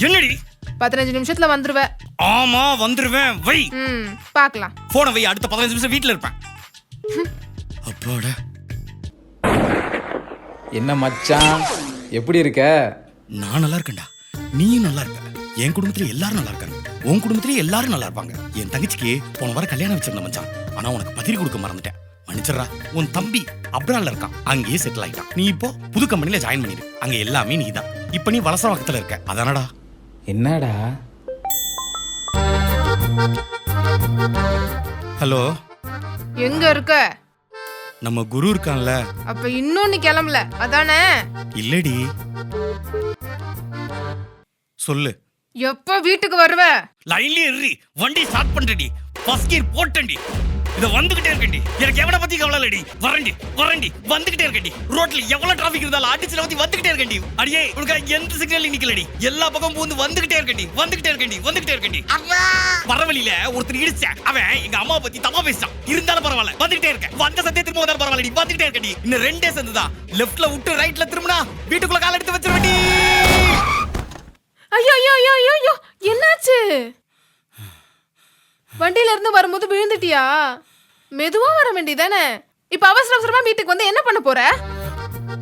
என்னடி 15 நிமிஷத்துல வந்துருவ. ஆமா வந்துருவேன். வை பார்க்கலாம். போன வை, அடுத்த 15 நிமிஷம் வீட்ல இருப்பேன். அப்பாடா. என்ன மச்சான், எப்படி இருக்க? நான் நல்லா இருக்கேன்டா, நீயும் நல்லா இருக்க. என் குடும்பத்துல எல்லாரும் நல்லா இருக்காங்க, உன் குடும்பத்திலேயே எல்லாரும் நல்லா இருப்பாங்க. என் தங்கச்சிக்கு போன வாரம் கல்யாணம் வச்சிருந்தேன் மச்சான். ஆனா உனக்கு பத்திரி கொடுக்க மறந்துட்டேன். மன்னிச்சிடறா. உன் தம்பி அப்ரால்ல இருக்கான், அங்கேயே செட்டில் ஆயிட்டான். நீ இப்போ புது கம்பெனில ஜாயின் பண்ணிடு. அங்க எல்லாமே நீ தான். இப்ப நீ வலசவாக்கத்துல இருக்க, அதானடா? என்னடா? ஹலோ, எங்க இருக்க? நம்ம குரு இருக்கான்ல. அப்ப இன்னும் நீ கிளம்பல அதானே? இல்லடி, சொல்லு. எப்ப வீட்டுக்கு வருவ? லைன்லயே ஏறி வண்டி ஸ்டார்ட் பண்றடி. ஃபர்ஸ்ட் கியர் போட்டண்டி. இத வந்துகிட்டே இருக்கண்டி. எனக்கு எவன பத்தி கவலை இல்லடி. வரண்டி வந்துகிட்டே இருக்கண்டி. ரோட்ல எவ்வளவு டிராஃபிக் இருந்தாலும் அடிச்சுல வந்துகிட்டே இருக்கண்டி. அடியே உனக்கு எந்த சிக்னல் நிக்கலடி. எல்லா பக்கம் பூந்து வந்துகிட்டே இருக்கண்டி. பரவலில ஒருத்தர் இடிச்சான். அவன் எங்க அம்மா பத்தி தப்பா பேசிட்டான். இருந்தாலும் பரவாயில்ல, வந்துகிட்டே இருக்க. வந்த சத்தே திரும்ப வந்தாலும் பரவாயில்லடி, வந்துகிட்டே இருக்கண்டி. இன்னும் 2 சந்துதான். லெஃப்ட்ல விட்டு ரைட்ல திரும்பினா வீட்டுக்குள்ள கால் எடுத்து வச்சிருவடி. ஐயோ ஐயோ ஐயோ ஐயோ, என்னாச்சு? வண்டியில இருந்து வரும்போது விழுந்துட்டியா? மெதுவா வர வேண்டியதானே? இப்ப அவசர அவசரமா வீட்டுக்கு வந்து என்ன பண்ண போற?